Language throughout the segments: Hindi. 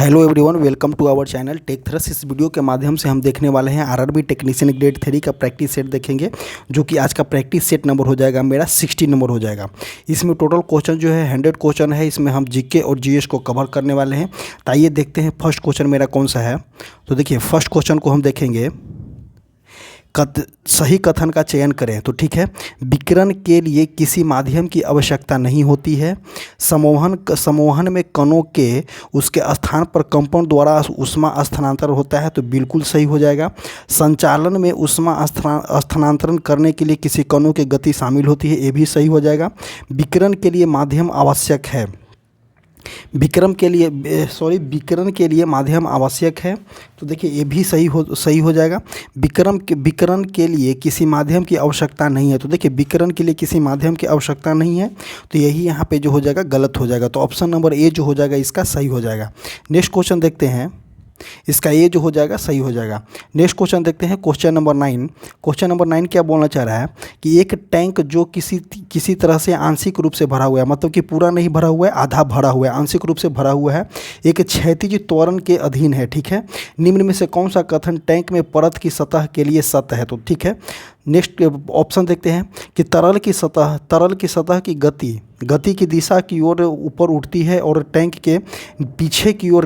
Hello everyone, welcome to our channel Tech Thrust. इस वीडियो के माध्यम से हम देखने वाले हैं आरआरबी टेक्नीशियन ग्रेड 3 का प्रैक्टिस सेट देखेंगे, जो कि आज का प्रैक्टिस सेट नंबर हो जाएगा मेरा 60 नंबर हो जाएगा। इसमें टोटल क्वेश्चन जो है 100 क्वेश्चन है। इसमें हम जीके और जीएस को कवर करने वाले हैं। तो आइए देखते हैं फर्स्ट क्वेश्चन मेरा कौन सा है। तो देखिए फर्स्ट क्वेश्चन को हम देखेंगे, सही कथन का चयन करें। तो ठीक है, विकिरण के लिए किसी माध्यम की आवश्यकता नहीं होती है। समोहन में कणों के उसके स्थान पर कंपन द्वारा ऊष्मा स्थानांतरण होता है, तो बिल्कुल सही हो जाएगा। संचालन में ऊष्मा स्थानांतरण करने के लिए किसी कणों की गति शामिल होती है, ये भी सही हो जाएगा। विकिरण के लिए माध्यम आवश्यक है। विकिरण के लिए माध्यम आवश्यक है, तो देखिए ये भी सही हो जाएगा। विकिरण के लिए किसी माध्यम की आवश्यकता नहीं है, तो देखिए विकिरण के लिए किसी माध्यम की आवश्यकता नहीं है, तो यही यहाँ पे जो हो जाएगा गलत हो जाएगा। तो ऑप्शन नंबर ए जो हो जाएगा इसका सही हो जाएगा। नेक्स्ट क्वेश्चन देखते हैं, इसका ये जो हो जाएगा सही हो जाएगा। नेक्स्ट क्वेश्चन देखते हैं, क्वेश्चन नंबर 9। क्वेश्चन नंबर 9 क्या बोलना चाह रहा है कि एक टैंक जो किसी तरह से आंशिक रूप से भरा हुआ है, मतलब कि पूरा नहीं भरा हुआ है, आधा भरा हुआ है, आंशिक रूप से भरा हुआ है, एक क्षैतिज त्वरण के अधीन है। ठीक है, निम्न में से कौन सा कथन टैंक में परत की सतह के लिए सत्य है? तो ठीक है, नेक्स्ट ऑप्शन देखते हैं कि तरल की सतह की गति की दिशा की ओर ऊपर उठती है और टैंक के पीछे की ओर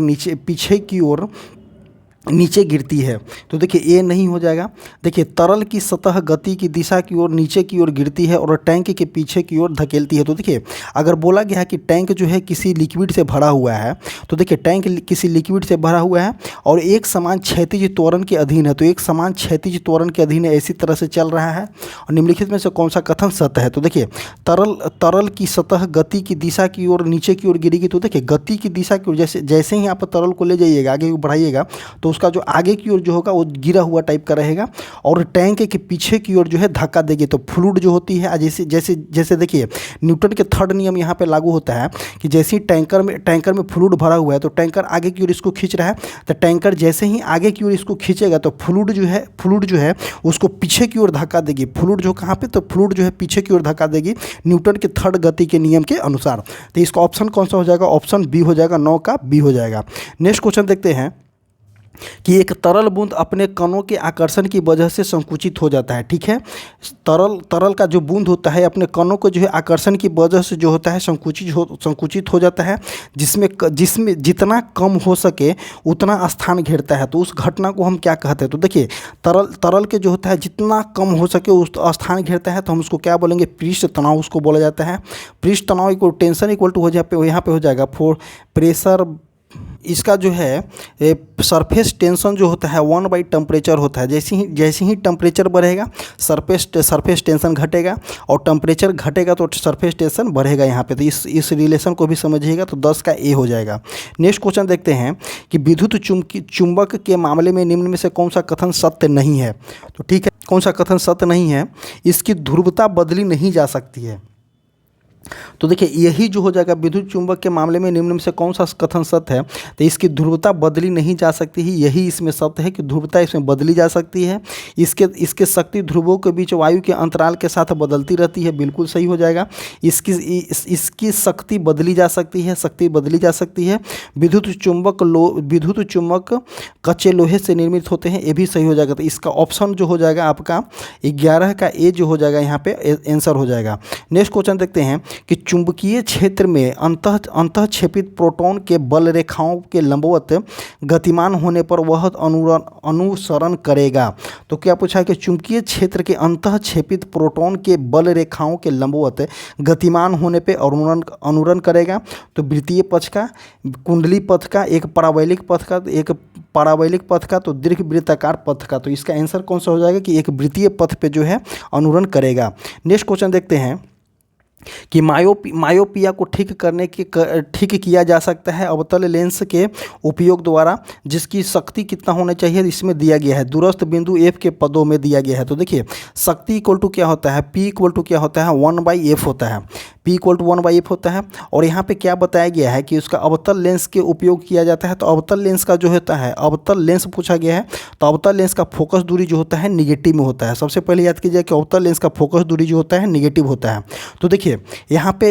नीचे गिरती है। तो देखिए ये नहीं हो जाएगा। देखिए तरल की सतह गति की दिशा की ओर नीचे की ओर गिरती है और टैंक के पीछे की ओर धकेलती है। तो देखिए अगर बोला गया है कि टैंक जो है किसी लिक्विड से भरा हुआ है, तो देखिए टैंक किसी लिक्विड से भरा हुआ है और एक समान क्षैतिज त्वरण के अधीन है, तो एक समान क्षैतिज त्वरण के अधीन है, इसी तरह से चल रहा है। और निम्नलिखित में से कौन सा कथन सत्य है? तो देखिए तरल की सतह गति की दिशा की ओर नीचे की ओर गिरेगी, तो देखिए गति की दिशा की ओर जैसे ही आप तरल को ले जाइएगा, आगे बढ़ाइएगा, तो उसका जो आगे की ओर जो होगा वो गिरा हुआ टाइप का रहेगा और टैंक के पीछे की ओर जो है धक्का देगी। तो फ्लूइड जो होती है, जैसे देखिए न्यूटन के थर्ड नियम यहाँ पे लागू होता है कि जैसे ही टैंकर में फ्लूइड भरा हुआ है, तो टैंकर आगे की ओर इसको खींच रहा है, तो टैंकर जैसे ही आगे की ओर इसको खींचेगा तो फ्लूइड जो है उसको पीछे की ओर धक्का देगी। फ्लूइड जो कहाँ पे, तो फ्लूइड जो है पीछे की ओर धक्का देगी न्यूटन के थर्ड गति के नियम के अनुसार। तो इसका ऑप्शन कौन सा हो जाएगा? ऑप्शन बी हो जाएगा, 9 का बी हो जाएगा। नेक्स्ट क्वेश्चन देखते हैं कि एक तरल बूंद अपने कणों के आकर्षण की वजह से संकुचित हो जाता है। ठीक है, तरल का जो बूंद होता है अपने कणों को जो है आकर्षण की वजह से जो होता है संकुचित हो जाता है, जिसमें जितना कम हो सके उतना स्थान घेरता है। तो उस घटना को हम क्या कहते हैं? तो देखिए तरल के जो होता है जितना कम हो सके उस स्थान घेरता है, तो हम उसको क्या बोलेंगे? पृष्ठ तनाव उसको बोला जाता है। पृष्ठ तनाव इक्वल टेंशन इक्वल टू यहाँ पे हो जाएगा फॉर प्रेशर। इसका जो है सरफेस टेंशन जो होता है 1 by टेम्परेचर होता है। जैसे ही टेम्परेचर बढ़ेगा सरफेस टेंशन घटेगा और टेम्परेचर घटेगा तो सरफेस टेंशन बढ़ेगा यहाँ पे। तो इस रिलेशन को भी समझिएगा, तो 10 का ए हो जाएगा। नेक्स्ट क्वेश्चन देखते हैं कि विद्युत चुंबक के मामले में निम्न में से कौन सा कथन सत्य नहीं है? तो ठीक है, कौन सा कथन सत्य नहीं है? इसकी ध्रुवता बदली नहीं जा सकती है। तो देखिए यही जो हो जाएगा, विद्युत चुंबक के मामले में निम्न में से कौन सा कथन सत्य है? तो इसकी ध्रुवता बदली नहीं जा सकती है, यही इसमें सत्य है कि ध्रुवता इसमें बदली जा सकती है। इसके शक्ति ध्रुवों के बीच वायु के अंतराल के साथ बदलती रहती है, बिल्कुल सही हो जाएगा। इसकी शक्ति बदली जा सकती है। विद्युत चुंबक कच्चे लोहे से निर्मित होते हैं, ये भी सही हो जाएगा। तो इसका ऑप्शन जो हो जाएगा आपका 11 का ए जो हो जाएगा यहाँ पे आंसर हो जाएगा। नेक्स्ट क्वेश्चन देखते हैं कि चुंबकीय क्षेत्र में अंतःक्षेपित प्रोटॉन के बल रेखाओं के लंबवत गतिमान होने पर वह अनुसरण करेगा। तो क्या पूछा है कि चुंबकीय क्षेत्र के अंतःक्षेपित प्रोटॉन के बल रेखाओं के लंबवत गतिमान होने पर अनुसरण करेगा। तो वृत्तीय पथ का, कुंडली पथ का, एक पारावैलिक पथ का, तो दीर्घवृत्ताकार पथ का। तो इसका आंसर कौन सा हो जाएगा कि एक वृत्तीय पथ पे जो है अनुसरण करेगा। नेक्स्ट क्वेश्चन देखते हैं कि मायोपिया को ठीक किया जा सकता है अवतल लेंस के उपयोग द्वारा, जिसकी शक्ति कितना होना चाहिए इसमें दिया गया है, दूरस्थ बिंदु F के पदों में दिया गया है। तो देखिए शक्ति इक्वल टू क्या होता है? P इक्वल टू क्या होता है? 1/F होता है। P इक्वल टू 1/F होता है। और यहाँ पे क्या बताया गया है कि उसका अवतल लेंस के उपयोग किया जाता है। तो अवतल लेंस का जो होता है, अवतल लेंस पूछा गया है, तो अवतल लेंस का फोकस दूरी जो होता है निगेटिव में होता है। सबसे पहले याद कीजिए कि अवतल लेंस का फोकस दूरी जो होता है निगेटिव होता है। तो देखिए यहाँ पे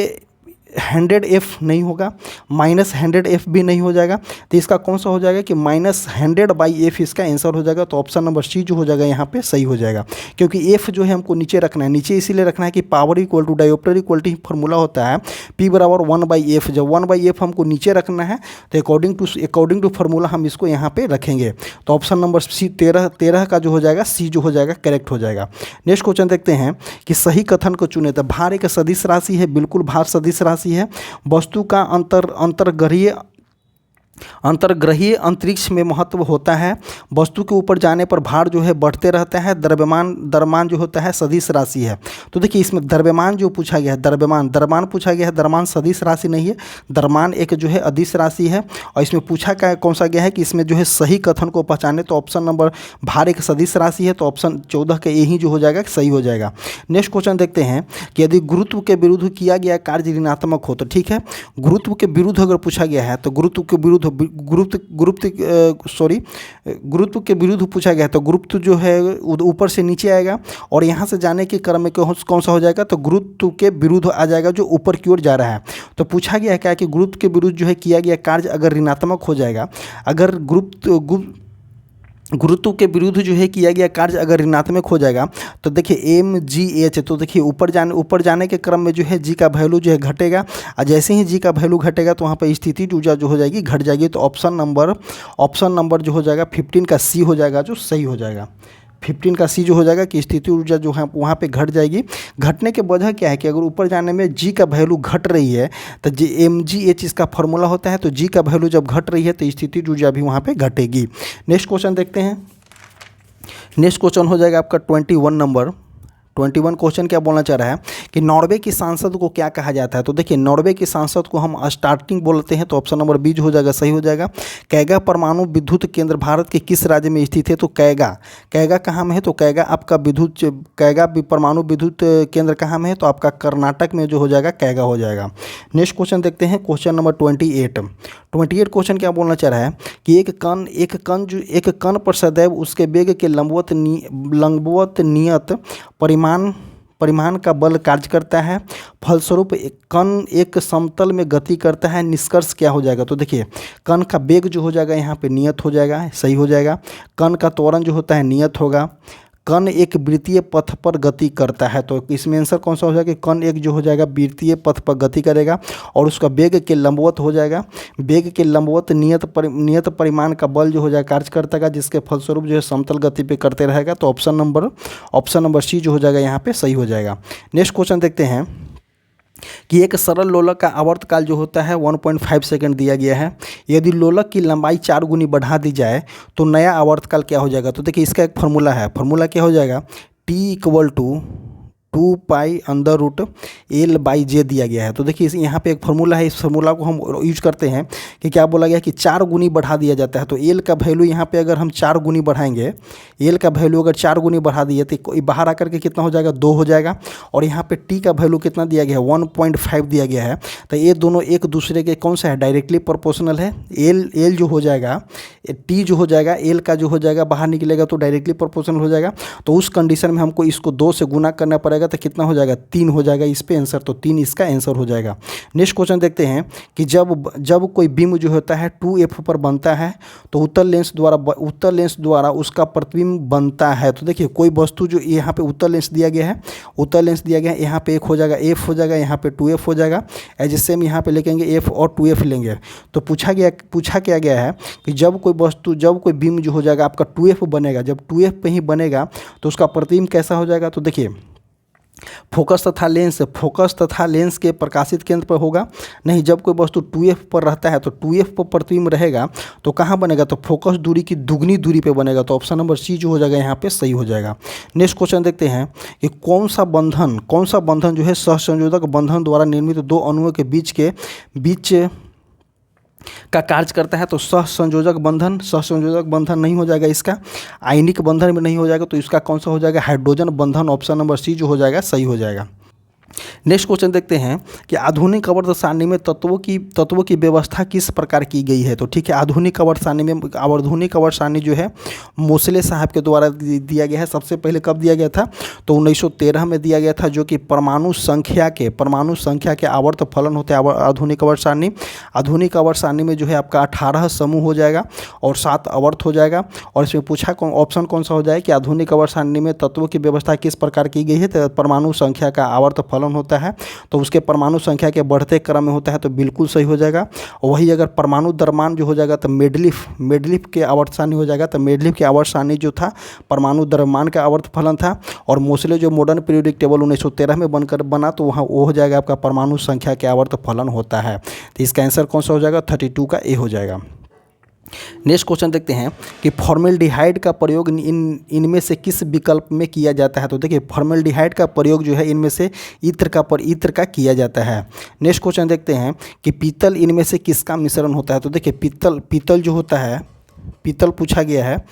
100F नहीं होगा, -100F भी नहीं हो जाएगा, तो इसका कौन सा हो जाएगा कि -100/F इसका आंसर हो जाएगा। तो ऑप्शन नंबर सी जो हो जाएगा यहाँ पे सही हो जाएगा, क्योंकि F जो है हमको नीचे रखना है। नीचे इसीलिए रखना है कि power equal to diopter equality formula होता है P बराबर 1/F। जब 1/F हमको नीचे रखना है तो अकॉर्डिंग टू फार्मूला हम इसको यहाँ पे रखेंगे। तो ऑप्शन नंबर सी 13 का जो हो जाएगा सी जो हो जाएगा करेक्ट हो जाएगा। नेक्स्ट क्वेश्चन देखते हैं कि सही कथन को चुने। तो भार एक सदिश राशि है, बिल्कुल भार सदिश राशि है। वस्तु का अंतर्ग्रहीय अंतरिक्ष में महत्व होता है। वस्तु के ऊपर जाने पर भार जो है बढ़ते रहता है। द्रव्यमान जो होता है सदिश राशि है। तो देखिए इसमें द्रव्यमान जो पूछा गया है, द्रव्यमान पूछा गया है। द्रव्यमान सदिश राशि नहीं है, द्रव्यमान एक जो है अदिश राशि है। और इसमें पूछा क्या कौन सा गया है कि इसमें जो है सही कथन को पहचाने। तो ऑप्शन नंबर भार एक सदिश राशि है, तो ऑप्शन 14 का यही जो हो जाएगा सही हो जाएगा। नेक्स्ट क्वेश्चन देखते हैं कि यदि गुरुत्व के विरुद्ध किया गया कार्य ऋणात्मक हो तो ठीक है। गुरुत्व के विरुद्ध अगर पूछा गया है तो गुरुत्व के विरुद्ध पूछा गया है तो गुरुत्व जो है ऊपर से नीचे आएगा और यहाँ से जाने के क्रम में कौन सा हो जाएगा तो गुरुत्व के विरुद्ध आ जाएगा जो ऊपर की ओर जा रहा है। तो पूछा गया क्या कि गुरुत्व के विरुद्ध जो है किया गया कार्य अगर ऋणात्मक हो जाएगा, अगर गुरुत्व के विरुद्ध जो है किया गया कार्य अगर ऋणात्मक हो जाएगा तो देखिए mgh। तो देखिए ऊपर जाने के क्रम में जो है g का वैल्यू जो है घटेगा, और जैसे ही g का वैल्यू घटेगा तो वहाँ पर स्थिति ऊर्जा जो हो जाएगी घट जाएगी। तो ऑप्शन नंबर जो हो जाएगा 15 का सी हो जाएगा जो सही हो जाएगा। 15 का सी जो हो जाएगा कि स्थिति ऊर्जा जो है वहाँ पे घट जाएगी। घटने के वजह क्या है कि अगर ऊपर जाने में जी का वैल्यू घट रही है तो mgh इसका फॉर्मूला होता है। तो जी का वैल्यू जब घट रही है तो स्थिति ऊर्जा भी वहाँ पे घटेगी। नेक्स्ट क्वेश्चन देखते हैं। नेक्स्ट क्वेश्चन हो जाएगा आपका 21 नंबर। 21 क्वेश्चन क्या बोलना चाह रहा है कि नॉर्वे की सांसद को क्या कहा जाता है। तो देखिए नॉर्वे की सांसद को हम स्टार्टिंग बोलते हैं। तो ऑप्शन नंबर बी जो हो जाएगा सही हो जाएगा। कैगा परमाणु विद्युत केंद्र भारत के किस राज्य में स्थित है। तो कैगा कहाँ में है। तो कैगा परमाणु विद्युत केंद्र कहाँ में है। तो आपका कर्नाटक में जो हो जाएगा कैगा हो जाएगा। नेक्स्ट क्वेश्चन देखते हैं क्वेश्चन नंबर 28 क्वेश्चन क्या बोलना चाह रहा है कि एक कण पर सदैव उसके वेग के लंबवत नियत परिमाण का बल कार्य करता है। फलस्वरूप कण एक समतल में गति करता है। निष्कर्ष क्या हो जाएगा। तो देखिए कण का वेग जो हो जाएगा यहाँ पे नियत हो जाएगा, सही हो जाएगा। कण का त्वरण जो होता है नियत होगा। कण एक वृत्तीय पथ पर गति करता है। तो इसमें आंसर कौन सा हो जाएगा कि कण एक जो हो जाएगा वृत्तीय पथ पर गति करेगा और उसका वेग के लंबवत हो जाएगा। वेग के लंबवत नियत परिमाण का बल जो हो जाएगा कार्य करता है, जिसके फलस्वरूप जो है समतल गति पे करते रहेगा। तो ऑप्शन नंबर सी जो हो जाएगा यहाँ पे सही हो जाएगा। नेक्स्ट क्वेश्चन देखते हैं कि एक सरल लोलक का आवर्तकाल जो होता है 1.5 सेकंड दिया गया है। यदि लोलक की लंबाई 4 गुनी बढ़ा दी जाए तो नया आवर्तकाल क्या हो जाएगा। तो देखिए इसका एक फार्मूला है। फार्मूला क्या हो जाएगा T इक्वल टू 2π√L/J दिया गया है। तो देखिए यहाँ पे एक फार्मूला है। इस फार्मूला को हम यूज करते हैं कि क्या बोला गया कि 4 गुनी बढ़ा दिया जाता है। तो L का वैल्यू यहाँ पे अगर हम 4 गुनी बढ़ाएंगे, L का वैल्यू अगर 4 गुनी बढ़ा दिए तो बाहर आकर के कितना हो जाएगा 2 हो जाएगा। और यहाँ पे T का वैल्यू कितना दिया गया है 1.5 दिया गया है। तो ये दोनों एक दूसरे के कौन सा है डायरेक्टली प्रोपोर्शनल है। L जो हो जाएगा T जो हो जाएगा L का जो हो जाएगा बाहर निकलेगा तो डायरेक्टली प्रोपोर्शनल हो जाएगा। तो उस कंडीशन में हमको इसको 2 से गुना करना पड़ेगा तो कितना हो जाएगा 3 हो जाएगा इस पे आंसर। तो 3 इसका आंसर हो जाएगा। नेक्स्ट क्वेश्चन देखते हैं कि जब कोई बीम जो होता है 2F पर बनता है तो उत्तल लेंस द्वारा उसका प्रतिबिंब बनता है। तो देखिए कोई वस्तु जो यहाँ पे उत्तल लेंस दिया गया है, यहाँ पे 1 हो जाएगा, F हो जाएगा, यहाँ पे 2F हो जाएगा। एज सेम यहाँ पे लेंगे F और 2F लेंगे। तो पूछा क्या गया है कि जब कोई बीम जो हो जाएगा आपका 2F बनेगा, जब 2F पे ही बनेगा तो उसका प्रतिबिंब कैसा हो जाएगा। तो देखिए फोकस तथा लेंस के प्रकाशित केंद्र पर होगा नहीं। जब कोई वस्तु 2F पर रहता है तो 2F पर प्रतिबिंब रहेगा तो कहाँ बनेगा तो फोकस दूरी की दुगनी दूरी पे बनेगा। तो ऑप्शन नंबर सी जो हो जाएगा यहाँ पे सही हो जाएगा। नेक्स्ट क्वेश्चन देखते हैं कि कौन सा बंधन जो है सहसंयोजक बंधन द्वारा निर्मित 2 अणुओं के बीच का कार्य करता है। तो सहसंयोजक बंधन नहीं हो जाएगा इसका। आयनिक बंधन में नहीं हो जाएगा तो इसका कौन सा हो जाएगा हाइड्रोजन बंधन। ऑप्शन नंबर सी जो हो जाएगा सही हो जाएगा। नेक्स्ट क्वेश्चन देखते हैं कि आधुनिक आवर्त सारणी में तत्वों की व्यवस्था किस प्रकार की गई है। तो ठीक है, आधुनिक आवर्त सारणी जो है मोसले साहब के द्वारा दिया गया है। सबसे पहले कब दिया गया था, तो 1913 में दिया गया था, जो कि परमाणु संख्या के आवर्त फलन होते हैं आधुनिक आवर्त सारणी। आधुनिक आवर्त सारणी में जो है आपका 18 समूह हो जाएगा और 7 आवर्त हो जाएगा। और इसमें पूछा ऑप्शन कौन सा हो जाए कि आधुनिक आवर्त सारणी में तत्वों की व्यवस्था किस प्रकार की गई है, तो परमाणु संख्या का आवर्त फलन होता है, तो उसके परमाणु संख्या के बढ़ते क्रम में होता है, तो बिल्कुल सही हो जाएगा। वही अगर परमाणु द्रव्यमान जो हो जाएगा तो मेडलिफ के आवर्त सारणी हो जाएगा। तो मेडलिफ के आवर्त सारणी जो था परमाणु द्रव्यमान का आवर्त फलन था, और मोसले जो मॉडर्न पीरियोडिक टेबल 1913 में बनकर बना, तो वहाँ वो हो जाएगा आपका परमाणु संख्या के आवर्त फलन होता है। तो इसका आंसर कौन सा हो जाएगा, 32 का ए हो जाएगा। नेक्स्ट क्वेश्चन देखते हैं कि फॉर्मेल्डिहाइड का प्रयोग इनमें से किस विकल्प में किया जाता है। तो देखिए फॉर्मेल्डिहाइड का प्रयोग जो है इनमें से इत्र का किया जाता है। नेक्स्ट क्वेश्चन देखते हैं कि पीतल इनमें से किसका मिश्रण होता है। तो देखिए पीतल जो होता है, पीतल पूछा गया है,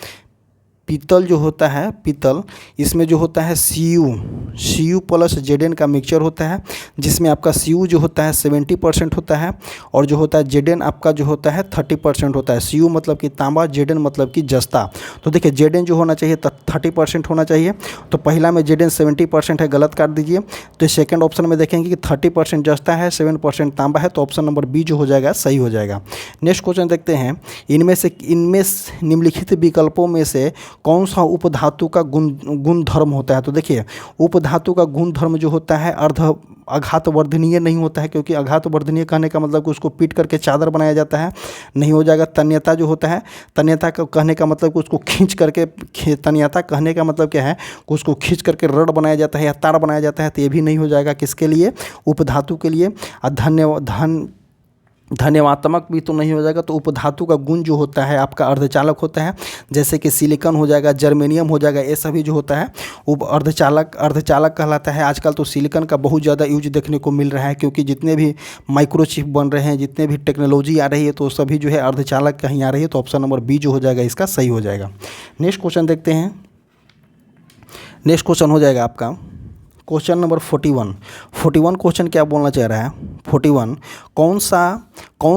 पीतल जो होता है, पीतल इसमें जो होता है Cu प्लस Zn का मिक्सचर होता है, जिसमें आपका Cu जो होता है 70% होता है, और जो होता है Zn आपका जो होता है 30% होता है। Cu मतलब कि तांबा, Zn मतलब कि जस्ता। तो देखिए Zn जो होना चाहिए 30% होना चाहिए, तो पहला में Zn 70% है, गलत काट दीजिए। तो सेकंड ऑप्शन में देखेंगे कि 30% जस्ता है, 7% तांबा है, तो ऑप्शन नंबर बी जो हो जाएगा सही हो जाएगा। नेक्स्ट क्वेश्चन देखते हैं, इनमें निम्नलिखित विकल्पों में से कौन सा उपधातु का गुण धर्म होता है। तो देखिए उपधातु का गुण धर्म जो होता है आघात वर्धनीय नहीं होता है, क्योंकि आघात वर्धनीय कहने का मतलब कि उसको पीट करके चादर बनाया जाता है, नहीं हो जाएगा। तन्यता जो होता है, तन्यता का कहने का मतलब कि उसको खींच करके, तन्यता कहने का मतलब क्या है कि उसको खींच करके रड बनाया जाता है या तार बनाया जाता है, तो ये भी नहीं हो जाएगा। किसके लिए, उपधातु के लिए। धन्यवात्मक भी तो नहीं हो जाएगा। तो उपधातु का गुण जो होता है आपका अर्धचालक होता है, जैसे कि सिलिकॉन हो जाएगा, जर्मेनियम हो जाएगा, ये सभी जो होता है वो अर्धचालक कहलाता है। आजकल तो सिलिकॉन का बहुत ज़्यादा यूज देखने को मिल रहा है, क्योंकि जितने भी माइक्रोचिप बन रहे हैं, जितने भी टेक्नोलॉजी आ रही है, तो सभी जो है अर्धचालक कहीं आ रही है। तो ऑप्शन नंबर बी जो हो जाएगा इसका सही हो जाएगा। नेक्स्ट क्वेश्चन देखते हैं। नेक्स्ट क्वेश्चन हो जाएगा आपका क्वेश्चन नंबर 41 क्वेश्चन क्या बोलना चाह रहा है। 41 कौन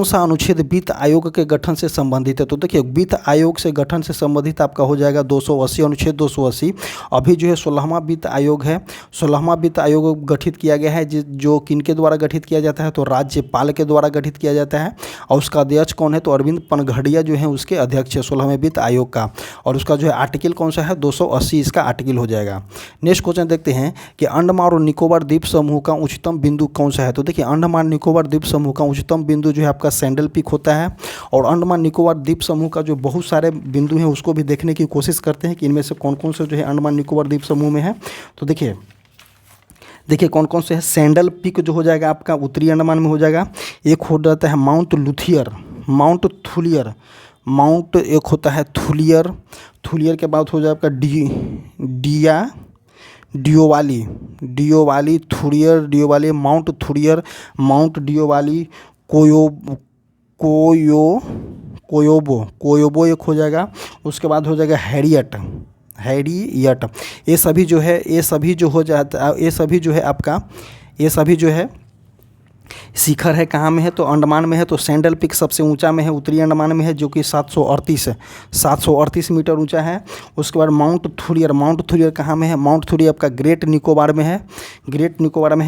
सा अनुच्छेद वित्त आयोग के गठन से संबंधित है। तो देखिए वित्त आयोग से गठन से संबंधित आपका हो जाएगा 280 अनुच्छेद 280। अभी जो है 16वां वित्त आयोग है। 16वां वित्त आयोग गठित किया गया है, जो किनके द्वारा गठित किया जाता है, तो राज्यपाल के द्वारा गठित किया जाता है। और उसका अध्यक्ष कौन है, तो अरविंद पनघड़िया जो है उसके अध्यक्ष है 16वें वित्त आयोग का। और उसका जो है आर्टिकल कौन सा है, 280 इसका आर्टिकल हो जाएगा। नेक्स्ट क्वेश्चन देखते हैं कि अंडमान और निकोबार द्वीप समूह का उच्चतम बिंदु कौन सा है। तो देखिए अंडमान निकोबार द्वीप समूह का उच्चतम बिंदु जो है आपका सैंडल पीक होता है। और अंडमान निकोबार द्वीप समूह का जो बहुत सारे बिंदु हैं उसको भी देखने की कोशिश करते हैं कि इनमें से कौन कौन से जो है अंडमान निकोबार द्वीप समूह में है। तो देखिए कौन कौन से है। सैंडल पीक जो हो जाएगा आपका उत्तरी अंडमान में हो जाएगा। एक हो जाता है माउंट थुलियर, माउंट एक होता है थुलियर के बाद हो जाए आपका डियोवाली थुरियर माउंट थुरियर, माउंट डियोवाली, कोयोबो एक हो जाएगा। उसके बाद हो जाएगा हैरियट। ये सभी जो है शिखर है कहाँ में है, तो अंडमान में है। तो सैंडल पीक सबसे ऊंचा में है, उत्तरी अंडमान में है, जो कि 738 मीटर ऊंचा है। उसके बाद माउंट थुरियर कहाँ में है, माउंट थुरियर आपका ग्रेट निकोबार में है।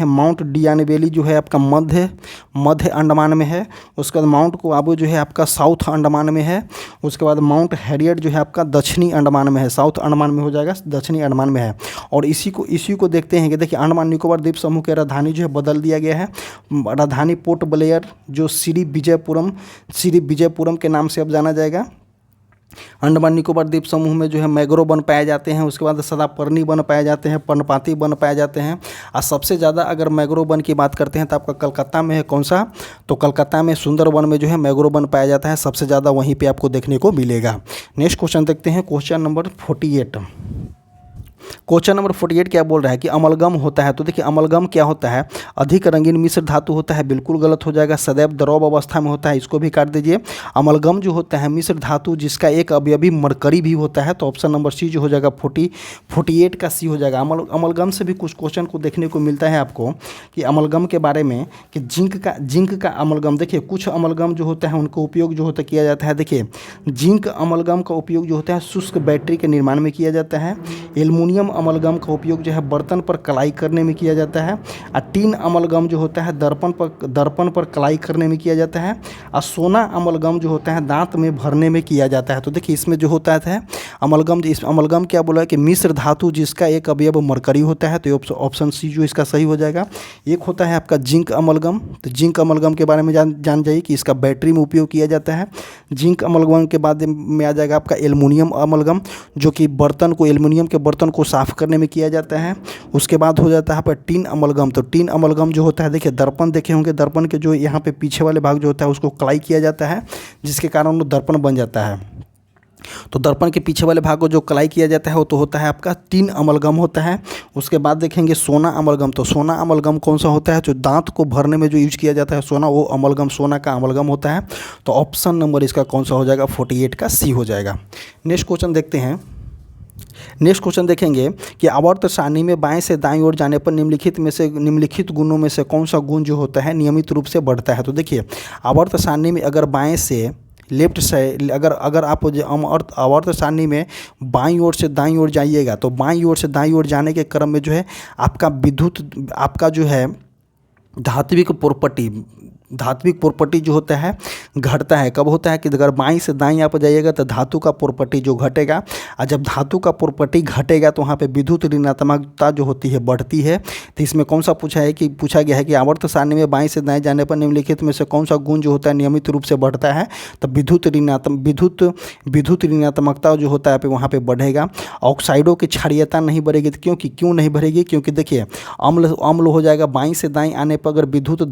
माउंट डियानबेली जो है आपका मध्य अंडमान में है। उसके बाद माउंट कोआबो जो है आपका साउथ अंडमान में है। उसके बाद माउंट हैरियट जो है आपका दक्षिणी अंडमान में है, साउथ अंडमान में हो जाएगा, दक्षिणी अंडमान में है। और इसी को देखते हैं कि देखिए अंडमान निकोबार द्वीप समूह की राजधानी जो है बदल दिया गया है। राजधानी पोर्ट ब्लेयर जो श्री विजयपुरम के नाम से अब जाना जाएगा। अंडमान निकोबार द्वीप समूह में जो है मैग्रो वन पाए जाते हैं। उसके बाद सदापर्णी वन पाए जाते हैं, पर्णपाती वन पाए जाते हैं। और सबसे ज़्यादा अगर मैग्रो वन की बात करते हैं तो आपका कलकत्ता में है। कौन सा, तो कलकत्ता में सुंदरवन में जो है मैग्रो वन पाया जाता है, सबसे ज़्यादा वहीं पे आपको देखने को मिलेगा। नेक्स्ट क्वेश्चन देखते हैं, क्वेश्चन नंबर 48। क्वेश्चन नंबर 48 क्या बोल रहा है कि अमलगम होता है। तो देखिए अमलगम क्या होता है, अधिक रंगीन मिश्र धातु होता है, बिल्कुल गलत हो जाएगा। सदैव द्रव अवस्था में होता है, इसको भी काट दीजिए। अमलगम जो होता है मिश्र धातु जिसका एक अवयवी मरकरी भी होता है, तो ऑप्शन नंबर सी जो हो जाएगा 48 का सी हो जाएगा। अमलगम से भी कुछ क्वेश्चन को देखने को मिलता है आपको कि अमलगम के बारे में कि जिंक का अमलगम, देखिए कुछ अमलगम जो होता है उनको उपयोग जो होता किया जाता है। देखिए जिंक अमलगम का उपयोग जो होता है शुष्क बैटरी के निर्माण में किया जाता है। एल्युमिनियम अमलगम का उपयोग जो है बर्तन पर कलाई करने में किया जाता है। और टीन अमलगम जो होता है दर्पण पर कलाई करने में किया जाता है। और सोना अमलगम जो होता है दांत में भरने में किया जाता है। तो देखिए इसमें जो होता है अमलगम, इस अमलगम क्या बोला है कि मिश्र धातु जिसका एक अवयव मरकरी होता है, तो ऑप्शन सी जो इसका सही हो जाएगा। एक होता है आपका जिंक अमलगम, तो जिंक अमलगम के बारे में जान जाइए कि इसका बैटरी में उपयोग किया जाता है। जिंक अमलगम के बाद में आ जाएगा आपका एल्युमिनियम अमलगम, जो कि एल्युमिनियम के बर्तन को साफ करने में किया जाता है। उसके बाद हो जाता है पर टीन अमलगम, तो टीन अमलगम जो होता है देखिए दर्पण देखे होंगे, दर्पण के जो यहाँ पे पीछे वाले भाग जो होता है उसको कलाई किया जाता है, जिसके कारण वो दर्पण बन जाता है। तो दर्पण के पीछे वाले भाग को जो कलाई किया जाता है वो तो होता है आपका टीन अमलगम होता है। उसके बाद देखेंगे सोना अमलगम, तो सोना अमलगम कौन सा होता है, जो दांत को भरने में जो यूज किया जाता है सोना, वो अमलगम सोना का अमलगम होता है। तो ऑप्शन नंबर इसका कौन सा हो जाएगा, 48 का सी हो जाएगा। नेक्स्ट क्वेश्चन देखते हैं। नेक्स्ट क्वेश्चन देखेंगे कि आवर्त सारणी में बाएं से दाएं ओर जाने पर निम्नलिखित गुणों में से कौन सा गुण जो होता है नियमित रूप से बढ़ता है। तो देखिए आवर्त सारणी में अगर बाएं से लेफ्ट साइड अगर आप आवर्त सारणी में बाईं ओर से दाईं ओर जाइएगा, तो बाईं ओर से दाईं ओर जाने के क्रम में जो है आपका जो है धात्विक प्रॉपर्टी जो होता है घटता है। कब होता है कि अगर बाईं से दाईं आप जाइएगा तो धातु का प्रॉपर्टी जो घटेगा, और जब धातु का प्रॉपर्टी घटेगा तो वहाँ पे विद्युत ऋणात्मकता जो होती है बढ़ती है। तो इसमें कौन सा पूछा गया है कि आवर्त सारणी में बाईं से दाएं जाने पर निम्नलिखित में से कौन सा गुण जो होता है नियमित रूप से बढ़ता है, तो विद्युत ऋणात्मकता जो होता है वहाँ पर बढ़ेगा। ऑक्साइडों की क्षारीयता नहीं बढ़ेगी, क्यों नहीं बढ़ेगी, क्योंकि देखिए अम्ल हो जाएगा। बाईं से दाईं आने पर अगर विद्युत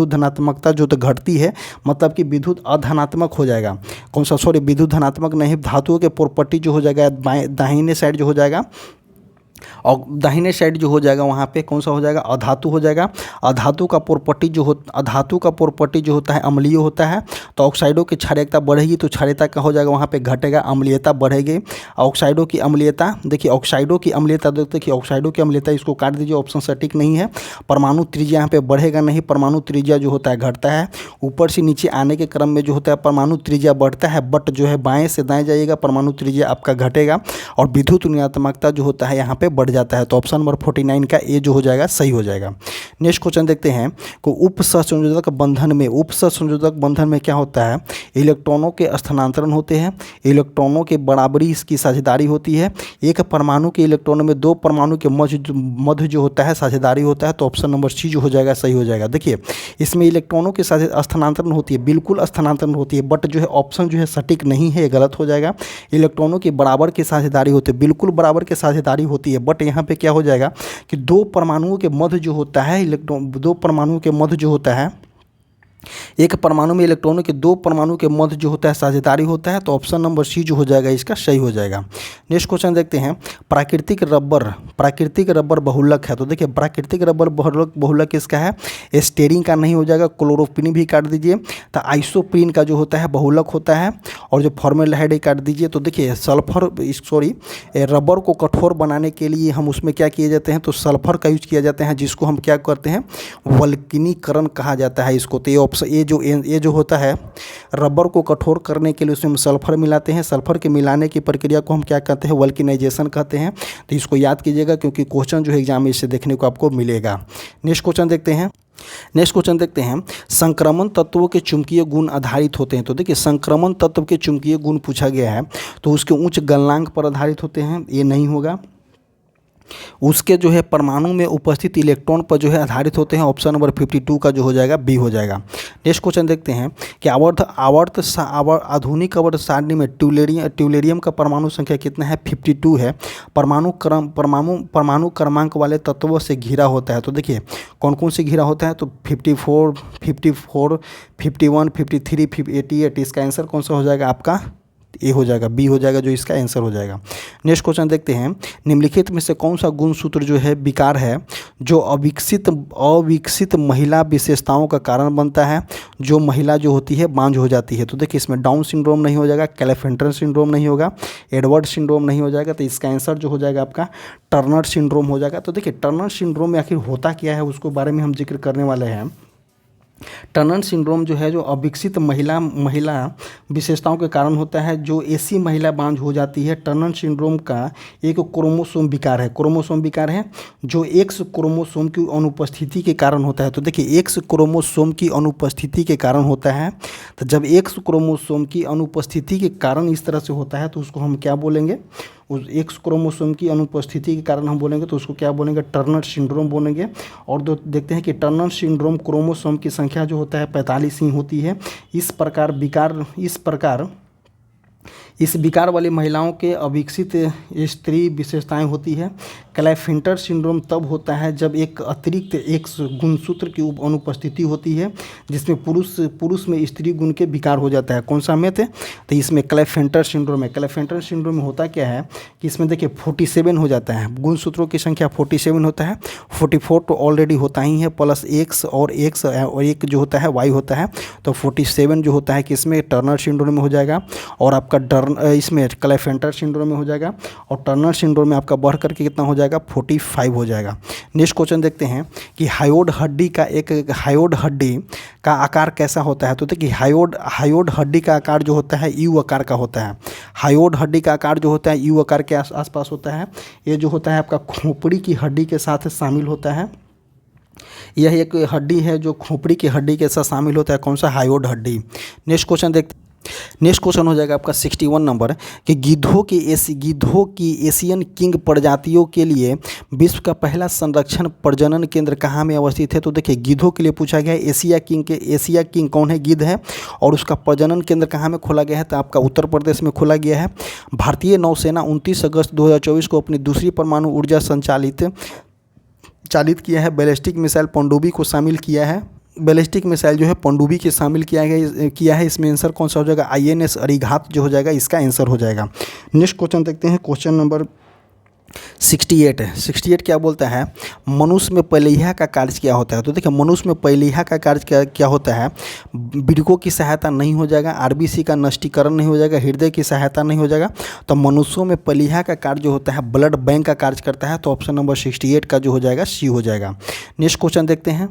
धनात्मकता जो तो घटती है, मतलब कि विद्युत अधनात्मक हो जाएगा। विद्युत धनात्मक नहीं, धातुओं के प्रॉपर्टी जो हो जाएगा दाहिने साइड जो हो जाएगा, और दाहिने साइड जो हो जाएगा वहाँ पे कौन सा हो जाएगा, अधातु हो जाएगा। अधातु का प्रॉपर्टी जो होता है अम्लीय होता है। तो ऑक्साइडों की क्षारीयता बढ़ेगी तो क्षारीयता का हो जाएगा वहाँ पे घटेगा, अम्लीयता बढ़ेगी। ऑक्साइडों की अम्लीयता इसको काट दीजिए, ऑप्शन सटीक नहीं है। परमाणु त्रिज्या यहाँ पे बढ़ेगा नहीं, परमाणु त्रिज्या जो होता है घटता है। ऊपर से नीचे आने के क्रम में जो होता है परमाणु त्रिज्या बढ़ता है, बट जो है बाएँ से दाएँ जाइएगा परमाणु त्रिज्या आपका घटेगा, और विद्युत ऋणात्मकता जो होता है यहाँ पे बढ़ जाता है। तो ऑप्शन नंबर 49 का ए जो हो जाएगा सही हो जाएगा। नेक्स्ट क्वेश्चन देखते हैं कि उपसहसंयोजक बंधन में क्या होता है, इलेक्ट्रॉनों के स्थानांतरण होते हैं, इलेक्ट्रॉनों के बराबरी इसकी साझेदारी होती है। एक परमाणु के इलेक्ट्रॉनों में दो परमाणु के मध्य जो होता है साझेदारी होता है। तो ऑप्शन नंबर सी जो हो जाएगा सही हो जाएगा। देखिए इसमें इलेक्ट्रॉनों के साथ स्थानांतरण होती है, बिल्कुल स्थानांतरण होती है, बट जो है ऑप्शन जो है सटीक नहीं है, गलत हो जाएगा। इलेक्ट्रॉनों की बराबर की साझेदारी होती है, बिल्कुल बराबर की साझेदारी होती है, बट यहाँ पे क्या हो जाएगा कि दो परमाणुओं के मध्य जो होता है एक परमाणु में इलेक्ट्रॉनों के दो परमाणु के मध्य जो होता है साझेदारी होता है। तो ऑप्शन नंबर सी जो हो जाएगा इसका सही हो जाएगा। नेक्स्ट क्वेश्चन देखते हैं, प्राकृतिक रबर बहुलक है। तो देखिए प्राकृतिक रबर बहुलक इसका है, स्टेरिन का नहीं हो जाएगा, क्लोरोफिन भी काट दीजिए। तो आइसोप्रीन का जो होता है बहुलक होता है, और जो फॉर्मेल्डिहाइड काट दीजिए। तो देखिए रबर को कठोर बनाने के लिए हम उसमें क्या किए जाते हैं, तो सल्फर का यूज किया जाता है, जिसको हम क्या करते हैं वल्कनीकरण कहा जाता है इसको। तो ये जो होता है रबर को कठोर करने के लिए उसमें हम सल्फर मिलाते हैं, सल्फर के मिलाने की प्रक्रिया को हम क्या कहते हैं वल्कनाइजेशन कहते हैं। तो इसको याद कीजिएगा क्योंकि क्वेश्चन जो है एग्जाम में इससे देखने को आपको मिलेगा। नेक्स्ट क्वेश्चन देखते हैं संक्रमण तत्वों के चुंबकीय गुण आधारित होते हैं। तो देखिए संक्रमण तत्व के चुंबकीय गुण पूछा गया है, तो उसके उच्च गलनांक पर आधारित होते हैं, ये नहीं होगा। उसके जो है परमाणु में उपस्थित इलेक्ट्रॉन पर जो है आधारित होते हैं। ऑप्शन नंबर 52 का जो हो जाएगा बी हो जाएगा। नेक्स्ट क्वेश्चन देखते हैं कि आधुनिक आवर्त सारणी में ट्यूलेरियम का परमाणु संख्या कितना है, 52 है। परमाणु क्रमांक वाले तत्वों से घिरा होता है। तो देखिए कौन कौन से घिरा होता है, तो 54, 51, 53, 88। इसका आंसर कौन सा हो जाएगा आपका ए हो जाएगा, बी हो जाएगा जो इसका आंसर हो जाएगा। नेक्स्ट क्वेश्चन देखते हैं, निम्नलिखित में से कौन सा गुणसूत्र जो है विकार है जो अविकसित महिला विशेषताओं का कारण बनता है, जो महिला जो होती है बांझ हो जाती है। तो देखिए इसमें डाउन सिंड्रोम नहीं हो जाएगा, क्लेफेंटर सिंड्रोम नहीं होगा, एडवर्ड सिंड्रोम नहीं हो जाएगा, तो इसका आंसर जो हो जाएगा आपका टर्नर सिंड्रोम हो जाएगा। तो देखिए टर्नर सिंड्रोम में आखिर होता क्या है उसको बारे में हम जिक्र करने वाले हैं। टर्नर सिंड्रोम जो है जो अविकसित महिला विशेषताओं के कारण होता है, जो ऐसी महिला बांझ हो जाती है। टर्नर सिंड्रोम का एक क्रोमोसोम विकार है, क्रोमोसोम विकार है जो एक्स क्रोमोसोम की अनुपस्थिति के कारण होता है। तो देखिए एक्स क्रोमोसोम की अनुपस्थिति के कारण होता है। तो जब एक्स क्रोमोसोम की अनुपस्थिति के कारण इस तरह से होता है तो उसको हम क्या बोलेंगे, उस एक्स क्रोमोसोम की अनुपस्थिति के कारण हम बोलेंगे तो उसको क्या बोलेंगे, टर्नर सिंड्रोम बोलेंगे। और देखते हैं कि टर्नर सिंड्रोम क्रोमोसोम की संख्या जो होता है 45 ही होती है। इस विकार वाली महिलाओं के अविकसित स्त्री विशेषताएं होती है। क्लाइफिंटर सिंड्रोम तब होता है जब एक अतिरिक्त एक गुणसूत्र की अनुपस्थिति होती है, जिसमें पुरुष में स्त्री गुण के विकार हो जाता है। कौन सा में थे, तो इसमें क्लाइफिंटर सिंड्रोम है। क्लाइफिंटर सिंड्रोम में होता क्या है कि इसमें देखिए 47 हो जाता है, गुणसूत्रों की संख्या 47 होता है। 44 तो ऑलरेडी होता ही है, प्लस एक्स और एक जो होता है वाई होता है, तो 47 जो होता है कि इसमें टर्नर सिंड्रोम में हो जाएगा और आपका इसमें क्लाइफिंटर सिंड्रोम में हो जाएगा, और टर्नर सिंड्रोम में आपका बढ़ करके कितना हो जाएगा, 45 हो जाएगा। नेक्स्ट क्वेश्चन देखते हैं कि हायोड हड्डी का आकार कैसा होता है। तो देखिए हायोड हड्डी का आकार जो होता है यू आकार का होता है। हायोड हड्डी का आकार जो होता है यू आकार के आसपास होता है। ये जो होता है आपका खोपड़ी की हड्डी के साथ शामिल होता है। यह एक हड्डी है जो खोपड़ी की हड्डी के साथ शामिल होता है। कौन सा, हायोड हड्डी। नेक्स्ट क्वेश्चन देखते हैं। नेक्स्ट क्वेश्चन हो जाएगा आपका 61 नंबर कि गिद्धों की एशियन किंग प्रजातियों के लिए विश्व का पहला संरक्षण प्रजनन केंद्र कहाँ में अवस्थित है। तो देखिए गिद्धों के लिए पूछा गया है, एशिया किंग कौन है, गिद्ध है, और उसका प्रजनन केंद्र कहाँ में खोला गया है, तो आपका उत्तर प्रदेश में खोला गया है। भारतीय नौसेना 29 अगस्त 2024 को अपनी दूसरी परमाणु ऊर्जा चालित किया है बैलिस्टिक मिसाइल पनडुब्बी को शामिल किया है। बैलिस्टिक मिसाइल जो है पनडुब्बी के शामिल किया है। इसमें आंसर कौन सा हो जाएगा, INS अरिघात जो हो जाएगा इसका आंसर हो जाएगा। नेक्स्ट क्वेश्चन देखते हैं, क्वेश्चन नंबर 68 है। 68 क्या बोलता है, मनुष्य में पहलिया का कार्य क्या होता है। तो देखिए मनुष्य में पहलिया का कार्य क्या होता है, वृक्कों की सहायता नहीं हो जाएगा, RBC का नष्टीकरण नहीं हो जाएगा, हृदय की सहायता नहीं हो जाएगा। तो मनुष्यों में पहलिया का कार्य जो होता है ब्लड बैंक का कार्य करता है। तो ऑप्शन नंबर 68 का जो हो जाएगा C हो जाएगा। नेक्स्ट क्वेश्चन देखते हैं।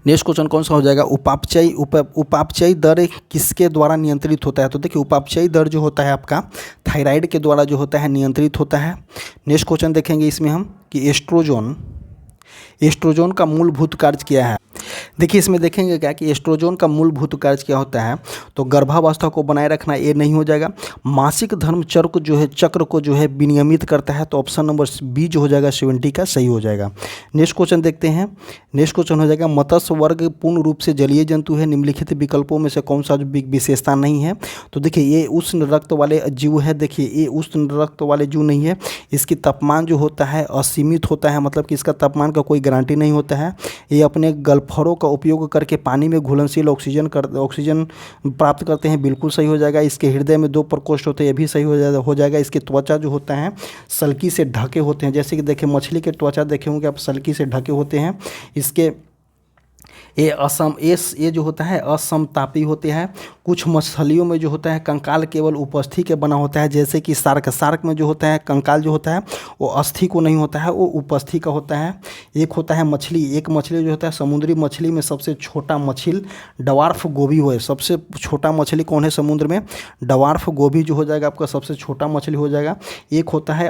नेक्स्ट क्वेश्चन कौन सा हो जाएगा, उपापचयी दर किसके द्वारा नियंत्रित होता है। तो देखिए उपापचयी दर जो होता है आपका थायराइड के द्वारा जो होता है नियंत्रित होता है। नेक्स्ट क्वेश्चन देखेंगे इसमें हम कि एस्ट्रोजन का मूलभूत कार्य क्या है। देखिए इसमें देखेंगे क्या कि एस्ट्रोजन का मूलभूत कार्य क्या होता है, तो गर्भावस्था को बनाए रखना, ये नहीं हो जाएगा। मासिक धर्म चक्र को जो है विनियमित करता है। तो ऑप्शन नंबर B जो हो जाएगा 70 का सही हो जाएगा। नेक्स्ट क्वेश्चन देखते हैं। नेक्स्ट क्वेश्चन हो जाएगा, मत्स्य वर्ग पूर्ण रूप से जलीय जंतु है, निम्नलिखित विकल्पों में से कौन सा विशेषता नहीं है। तो देखिए ये उष्ण रक्त वाले जीव है। देखिए ये उष्ण रक्त वाले जीव नहीं है, इसकी तापमान जो होता है असीमित होता है, मतलब कि इसका तापमान का कोई गारंटी नहीं होता है। ये अपने गल्फरों का उपयोग करके पानी में घुलनशील ऑक्सीजन प्राप्त करते हैं, बिल्कुल सही हो जाएगा। इसके हृदय में 2 प्रकोष्ठ होते हैं, ये भी सही हो जाएगा। इसकी त्वचा जो होता है सल्की से ढके होते हैं, जैसे कि देखिए मछली के त्वचा देखे होंगे आप, सल्की से ढके होते हैं। इसके ये जो होता है असमतापी होते हैं। कुछ मछलियों में जो होता है कंकाल केवल उपस्थि के बना होता है, जैसे कि सार्क में जो होता है कंकाल जो होता है वो अस्थि को नहीं होता है, वो उपस्थि का होता है। एक होता है एक मछली जो होता है समुद्री मछली में सबसे छोटा मछली डवार्फ गोभी है। सबसे छोटा मछली कौन है समुद्र में, डवार्फ गोभी जो हो जाएगा आपका सबसे छोटा मछली हो जाएगा। एक होता है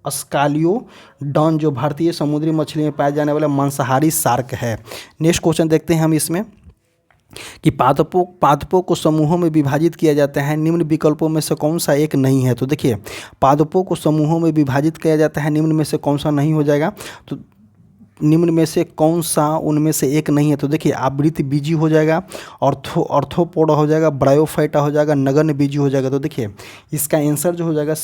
अस्कालियोडॉन जो भारतीय समुद्री मछली में पाए जाने वाला मांसाहारी शार्क है। नेक्स्ट क्वेश्चन देखते हैं हम इसमें कि पादपों को समूहों में विभाजित किया जाता है, निम्न विकल्पों में से कौन सा एक नहीं है। तो देखिए पादपों को समूहों में विभाजित किया जाता है, निम्न में से कौन सा नहीं हो जाएगा, तो निम्न में से कौन सा उनमें से एक नहीं है। तो देखिए आवृत बीजी हो जाएगा, ऑर्थोपोडा हो जाएगा, ब्रायोफाइटा हो जाएगा, नगण्य बीजी हो जाएगा। तो देखिए इसका आंसर जो हो जाएगा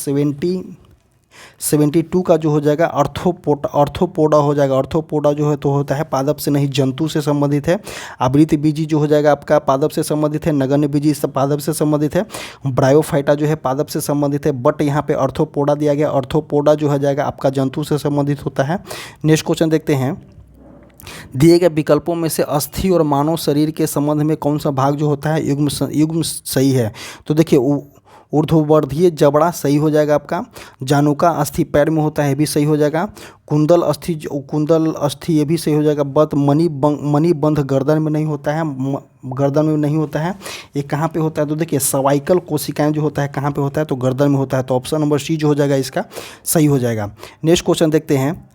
72 का जो हो जाएगा अर्थोपोडा हो जाएगा। अर्थोपोडा जो है तो होता है पादप से नहीं जंतु से संबंधित है। आवृत बीजी जो हो जाएगा आपका पादप से संबंधित है। नगण्य बीजी सब पादप से संबंधित है। ब्रायोफाइटा जो है पादप से संबंधित है, बट यहाँ पे अर्थोपोडा दिया गया। अर्थोपोडा जो हो जाएगा आपका जंतु से संबंधित होता है। नेक्स्ट क्वेश्चन देखते हैं, दिए गए विकल्पों में से अस्थि और मानव शरीर के संबंध में कौन सा भाग जो होता है युग्म सही है। तो देखिए ऊर्ध्ववर्धीय जबड़ा सही हो जाएगा आपका। जानुका अस्थि पैर में होता है, भी सही हो जाएगा। कुंडल अस्थि ये भी सही हो जाएगा। बट मणिबंध गर्दन में नहीं होता है, गर्दन में नहीं होता है। ये कहाँ पे होता है तो देखिए सर्वाइकल कोशिकाएं जो होता है कहाँ पे होता है तो गर्दन में होता है। तो ऑप्शन नंबर सी जो हो जाएगा इसका सही हो जाएगा। नेक्स्ट क्वेश्चन देखते हैं,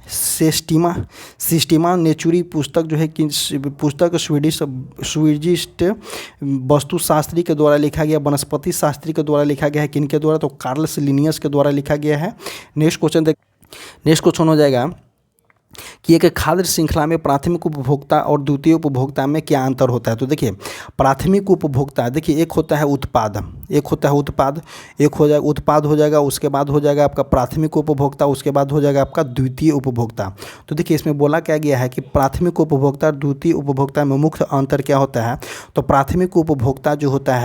सिस्टीमा नेचुरी पुस्तक जो है कि पुस्तक स्वीडिश वस्तुशास्त्री के द्वारा लिखा गया, वनस्पति शास्त्री के द्वारा लिखा गया है, किनके द्वारा तो कार्लस लिनियस के द्वारा लिखा गया है। नेक्स्ट क्वेश्चन हो जाएगा कि एक खाद्य श्रृंखला में प्राथमिक उपभोक्ता और द्वितीय उपभोक्ता में क्या अंतर होता है। तो देखिए प्राथमिक उपभोक्ता देखिए एक होता है उत्पाद, एक हो जाएगा, उसके बाद हो जाएगा आपका प्राथमिक उपभोक्ता, उसके बाद हो जाएगा आपका द्वितीय उपभोक्ता। तो देखिए इसमें बोला क्या गया है कि प्राथमिक उपभोक्ता और द्वितीय उपभोक्ता में मुख्य अंतर क्या होता है। तो प्राथमिक उपभोक्ता जो होता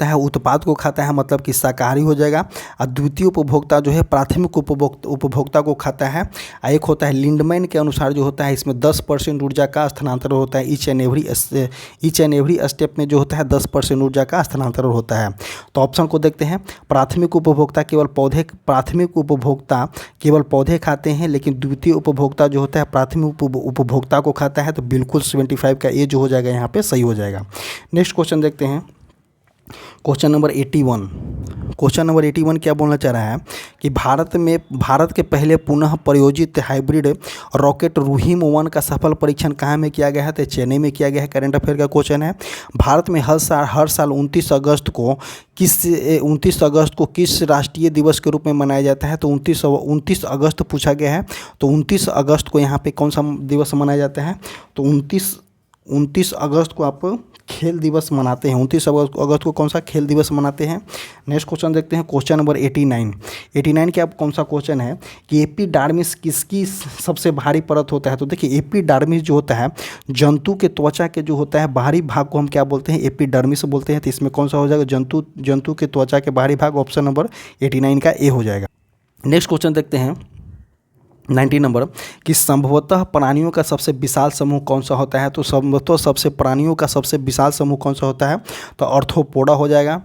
है उत्पाद को खाता है, मतलब कि शाकाहारी हो जाएगा। और द्वितीय उपभोक्ता जो है प्राथमिक उपभोक्ता को खाता है। एक होता है लिंडमैन के अनुसार जो होता है इसमें 10% ऊर्जा का स्थानांतरण होता है। ईच एंड एवरी स्टेप में जो होता है 10% ऊर्जा का स्थानांतरण होता है। तो ऑप्शन को देखते हैं, प्राथमिक उपभोक्ता केवल पौधे खाते हैं, लेकिन द्वितीय उपभोक्ता जो होता है प्राथमिक उपभोक्ता को खाता है। तो बिल्कुल 75 का ए जो हो जाएगा यहाँ पे सही हो जाएगा। नेक्स्ट क्वेश्चन देखते हैं, क्वेश्चन नंबर 81 क्या बोलना चाह रहा है कि भारत के पहले पुनः प्रयोजित हाइब्रिड रॉकेट रुहिम 1 का सफल परीक्षण कहाँ में किया गया है। तो चेन्नई में किया गया है। करंट अफेयर का क्वेश्चन है, भारत में हर साल 29 अगस्त को किस राष्ट्रीय दिवस के रूप में मनाया जाता है। तो 29 अगस्त पूछा गया है। तो 29 अगस्त को यहाँ पे कौन सा दिवस मनाया जाता है। तो 29 अगस्त को आप खेल दिवस मनाते हैं। 29 अगस्त को कौन सा खेल दिवस मनाते हैं। नेक्स्ट क्वेश्चन देखते हैं, क्वेश्चन नंबर 89 क्या कौन सा क्वेश्चन है कि एपिडर्मिस किसकी सबसे भारी परत होता है। तो देखिए एपिडर्मिस जो होता है जंतु के त्वचा के जो होता है बाहरी भाग को हम क्या बोलते हैं, एपिडर्मिस बोलते हैं। तो इसमें कौन सा हो जाएगा, जंतु के त्वचा के बाहरी भाग। ऑप्शन नंबर 89 का ए हो जाएगा। नेक्स्ट क्वेश्चन देखते हैं 90 नंबर कि संभवतः प्राणियों का सबसे विशाल समूह कौन सा होता है। तो संभवतः प्राणियों का सबसे विशाल समूह कौन सा होता है। तो अर्थोपोडा हो जाएगा।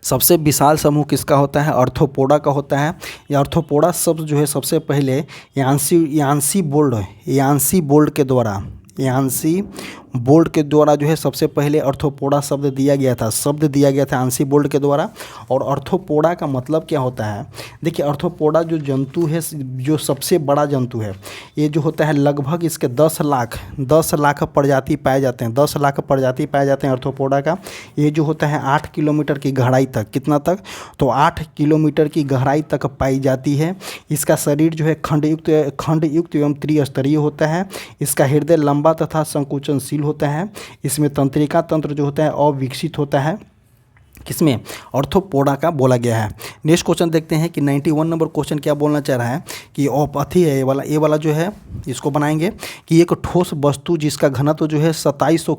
सबसे विशाल समूह किसका होता है, अर्थोपोडा का होता है। ये अर्थोपोडा शब्द जो है सबसे पहले यान्सी बोल्ट के द्वारा जो है सबसे पहले अर्थोपोडा शब्द दिया गया था यान्सी बोल्ट के द्वारा। और अर्थोपोडा का मतलब क्या होता है, देखिए अर्थोपोडा जो जंतु है, जो सबसे बड़ा जंतु है, ये जो होता है लगभग इसके 10 लाख प्रजाति पाए जाते हैं। 10 लाख प्रजाति पाए जाते हैं अर्थोपोडा का। ये जो होता है 8 किलोमीटर की गहराई तक, कितना तक, तो 8 किलोमीटर की गहराई तक पाई जाती है। इसका शरीर जो है खंडयुक्त एवं त्रिस्तरीय होता है। इसका हृदय लंबा तथा संकुचनशील होता है। इसमें तंत्रिका तंत्र जो होता है अविकसित होता है। किसमें, अर्थोपोडा का बोला गया है। नेक्स्ट क्वेश्चन देखते हैं कि 91 नंबर क्वेश्चन क्या बोलना चाह रहा है कि औपथी है ये वाला जो है इसको बनाएंगे कि एक ठोस वस्तु जिसका घनत्व जो है 2700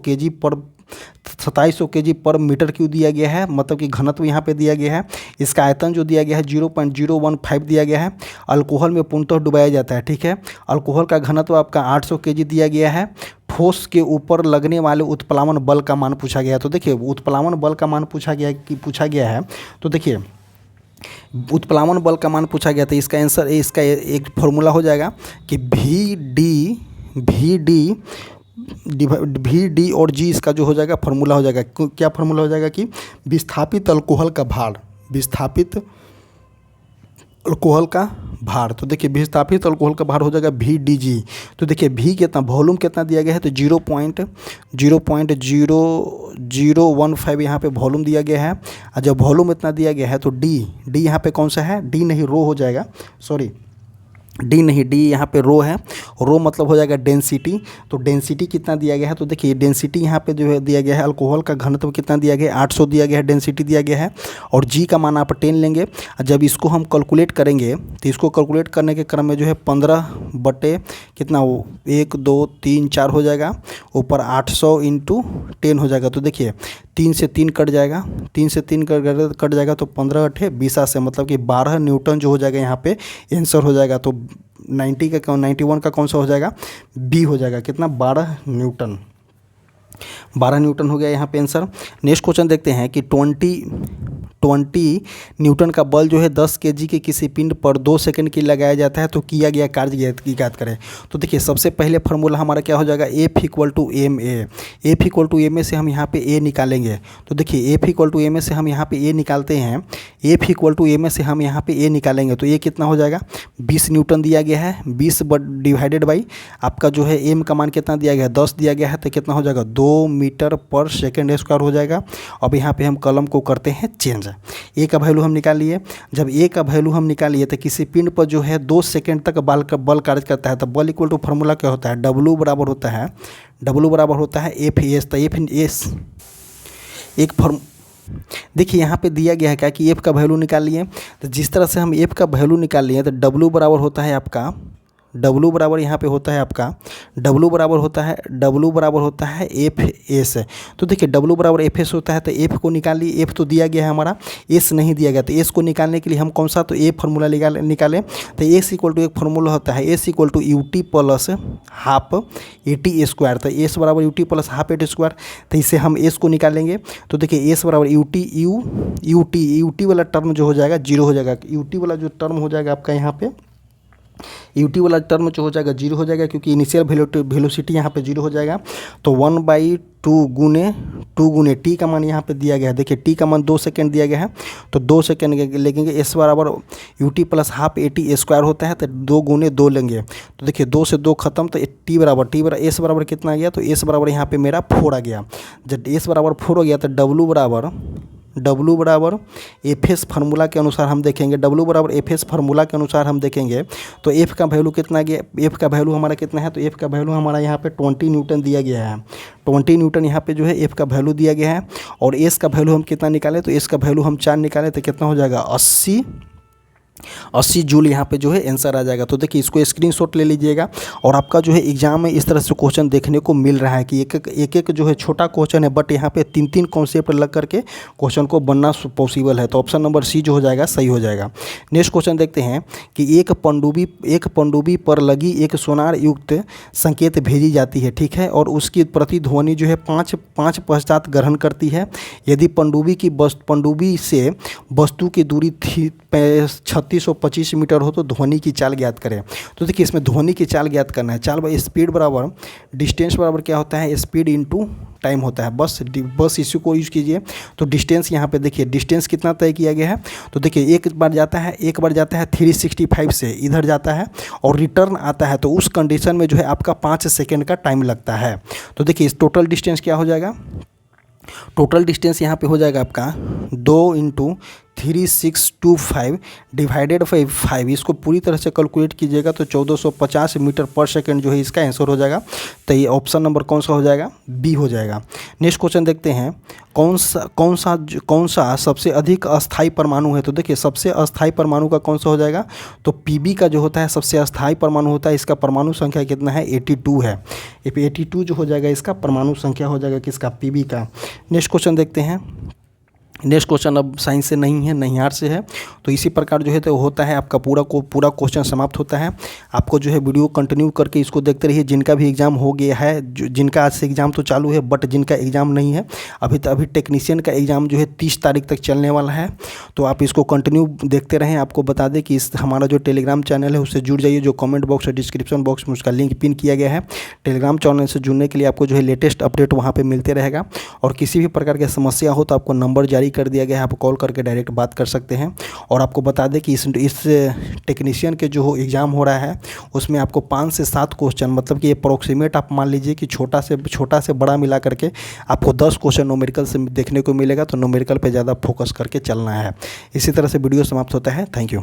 kg पर मीटर क्यूब दिया गया है, मतलब कि घनत्व यहाँ पे दिया गया है। इसका आयतन जो दिया गया है 0.015 दिया गया है। अल्कोहल में पूर्णतः डुबाया जाता है, ठीक है। अल्कोहल का घनत्व आपका 800 kg दिया गया है। ठोस के ऊपर लगने वाले उत्प्लावन बल का मान पूछा गया है। तो देखिए उत्प्लावन बल का मान पूछा गया है। तो देखिए उत्प्लावन बल का मान पूछा गया था। इसका आंसर इसका एक फॉर्मूला हो जाएगा कि वी डी और जी इसका जो हो जाएगा फॉर्मूला हो जाएगा। क्या फॉर्मूला हो जाएगा कि विस्थापित अल्कोहल का भार। तो देखिए विस्थापित अल्कोहल का भार हो जाएगा VDG। तो देखिए V कितना, वॉल्यूम कितना दिया गया है तो 0.0015 यहाँ पे वॉल्यूम दिया गया है। और जब वॉल्यूम इतना दिया गया है तो D यहाँ पे कौन सा है, D नहीं रो हो जाएगा, सॉरी डी नहीं, डी यहाँ पे रो है, रो मतलब हो जाएगा डेंसिटी। तो डेंसिटी कितना दिया गया है, तो देखिए डेंसिटी यहाँ पे जो है दिया गया है, अल्कोहल का घनत्व कितना दिया गया है, 800 दिया गया है, डेंसिटी दिया गया है। और जी का मान आप 10 लेंगे। जब इसको हम कैलकुलेट करेंगे तो इसको कैलकुलेट करने के क्रम में जो है 15 बटे कितना हो, 1 2 3 4 हो जाएगा, ऊपर 800 इंटू 10 हो जाएगा। तो देखिए 3 से 3 कट जाएगा, 3 से 3 कट जाएगा, तो 15 अठे 20 से मतलब कि 12 न्यूटन जो हो जाएगा यहाँ पे आंसर हो जाएगा। तो 91 का कौन सा हो जाएगा, बी हो जाएगा। कितना, 12 न्यूटन, 12 न्यूटन हो गया यहाँ पे आंसर। नेक्स्ट क्वेश्चन देखते हैं कि 20 न्यूटन का बल जो है 10 केजी के किसी पिंड पर 2 सेकंड के लिए लगाया जाता है, तो किया गया कार्य ज्ञात करें। तो देखिए सबसे पहले फार्मूला हमारा क्या हो जाएगा, F equal to M A. F equal to M A से हम यहाँ पे ए निकालेंगे। तो देखिए F equal to M A से हम यहाँ पे ए निकालते हैं, F equal to M A से हम यहाँ पे ए निकालेंगे। तो ये कितना हो जाएगा, 20 न्यूटन दिया गया है, 20 डिवाइडेड बाई आपका जो है एम का मान कितना दिया गया है, 10 दिया गया है, तो कितना हो जाएगा 2 मीटर पर सेकेंड स्क्वायर हो जाएगा। अब यहाँ पे हम कलम को करते हैं चेंज। ए का वैल्यू हम निकाल लिए। जब ए का वैल्यू हम निकाल लिए तो किसी पिंड पर जो है 2 सेकंड तक बल कार्य करता है। तो बल इक्वल टू फार्मूला क्या होता है, W बराबर होता है एफ एस। तो एफ एस एक फॉर्म, देखिए यहाँ पे दिया गया है क्या कि एफ का वैल्यू निकाल लिए। तो जिस तरह से हम एफ का वैल्यू निकाल लिए तो W बराबर होता है आपका, W बराबर यहाँ पे होता है आपका, W बराबर होता है एफ एस। तो देखिए W बराबर एफ एस होता है, तो एफ को निकाल लिए। एफ तो दिया गया है हमारा, एस नहीं दिया गया। तो एस को निकालने के लिए हम कौन सा, तो ए फार्मूला निकालें। तो एस इक्वल टू एक फार्मूला होता है, S equal to U T plus half A T square. तो एस बराबर U T plus half A T square. तो इससे हम एस को निकालेंगे। तो देखिए एस बराबर यू टी वाला टर्म जो हो जाएगा 0 हो जाएगा। यू टी वाला जो टर्म हो जाएगा आपका यहाँ पे, यूटी वाला टर्म जो हो जाएगा 0 हो जाएगा, क्योंकि इनिशियल वेलोसिटी यहाँ पे 0 हो जाएगा। तो 1/2 गुने टी का मान यहाँ पे दिया गया है। देखिए टी का मान 2 सेकंड दिया गया है, तो 2 सेकंड लेंगे। एस बराबर U T plus half A T square होता है, तो 2 गुने 2 लेंगे। तो देखिए 2 से 2 खत्म, तो टी बराबर एस बराबर कितना आ गया, तो एस बराबर यहाँ पे मेरा 4 आ गया। जब एस बराबर 4 हो गया तो W बराबर एफ एस फार्मूला के अनुसार हम देखेंगे, W बराबर एफ एस फार्मूला के अनुसार हम देखेंगे तो एफ का वैल्यू कितना गया, एफ का वैल्यू हमारा कितना है, तो एफ का वैल्यू हमारा यहाँ पे 20 न्यूटन दिया गया है। 20 न्यूटन यहाँ पे जो है एफ का वैल्यू दिया गया है। और एस का वैल्यू हम कितना निकालें, तो एस का वैल्यू हम 4 निकालें तो कितना हो जाएगा 80 जूल यहाँ पे जो है आंसर आ जाएगा। तो देखिए इसको स्क्रीनशॉट ले लीजिएगा। और आपका जो है एग्जाम में इस तरह से क्वेश्चन देखने को मिल रहा है कि एक जो है छोटा क्वेश्चन है, बट यहाँ पे 3 कॉन्सेप्ट लग करके क्वेश्चन को बनना पॉसिबल है। तो ऑप्शन नंबर सी जो हो जाएगा सही हो जाएगा। नेक्स्ट क्वेश्चन देखते हैं कि एक पनडुब्बी पर लगी एक सोनार युक्त संकेत भेजी जाती है, ठीक है, और उसकी प्रतिध्वनि जो है 5 पश्चात ग्रहण करती है। यदि पनडुब्बी से वस्तु की दूरी 3625 मीटर हो तो ध्वनि की चाल ज्ञात करें। तो देखिए इसमें ध्वनि की चाल ज्ञात करना है। चाल स्पीड बराबर डिस्टेंस बराबर क्या होता है, स्पीड इनटू टाइम होता है। बस इसी को यूज़ कीजिए। तो डिस्टेंस यहाँ पे देखिए डिस्टेंस कितना तय किया गया है, तो देखिए एक बार जाता है 365 से इधर जाता है और रिटर्न आता है, तो उस कंडीशन में जो है आपका 5 सेकेंड का टाइम लगता है। तो देखिए इस टोटल डिस्टेंस क्या हो जाएगा, टोटल डिस्टेंस यहाँ पे हो जाएगा आपका 2 × 3625 डिवाइडेड बाई 5। इसको पूरी तरह से कैलकुलेट कीजिएगा तो 1450 मीटर पर सेकंड जो है इसका आंसर हो जाएगा। तो ये ऑप्शन नंबर कौन सा हो जाएगा, बी हो जाएगा। नेक्स्ट क्वेश्चन देखते हैं, कौन सा सबसे अधिक अस्थायी परमाणु है। तो देखिए सबसे अस्थायी परमाणु का कौन सा हो जाएगा, तो पीबी का जो होता है सबसे अस्थायी परमाणु होता है। इसका परमाणु संख्या कितना है, 82 है। 82 जो हो जाएगा इसका परमाणु संख्या हो जाएगा किसका, पीबी का। नेक्स्ट क्वेश्चन देखते हैं। नेक्स्ट क्वेश्चन अब साइंस से नहीं है, नहियार से है। तो इसी प्रकार जो है तो होता है आपका पूरा क्वेश्चन समाप्त होता है। आपको जो है वीडियो कंटिन्यू करके इसको देखते रहिए। जिनका भी एग्ज़ाम हो गया है, जिनका आज से एग्ज़ाम तो चालू है, बट जिनका एग्ज़ाम नहीं है अभी टेक्नीशियन का एग्ज़ाम जो है 30 तारीख तक चलने वाला है। तो आप इसको कंटिन्यू देखते रहें। आपको बता दें कि हमारा जो टेलीग्राम चैनल है उससे जुड़ जाइए। जो कमेंट बॉक्स और डिस्क्रिप्शन बॉक्स में उसका लिंक पिन किया गया है। टेलीग्राम चैनल से जुड़ने के लिए आपको जो है लेटेस्ट अपडेट वहाँ पर मिलते रहेगा। और किसी भी प्रकार की समस्या हो तो आपको नंबर जारी कर दिया गया है, आप कॉल करके डायरेक्ट बात कर सकते हैं। और आपको बता दें कि इस टेक्नीशियन के जो एग्ज़ाम हो रहा है उसमें आपको 5 से 7 क्वेश्चन, मतलब कि अप्रोक्सीमेट आप मान लीजिए कि छोटा से बड़ा मिला करके आपको 10 क्वेश्चन न्यूमेरिकल से देखने को मिलेगा। तो न्यूमेरिकल पे ज़्यादा फोकस करके चलना है। इसी तरह से वीडियो समाप्त होता है। Thank you.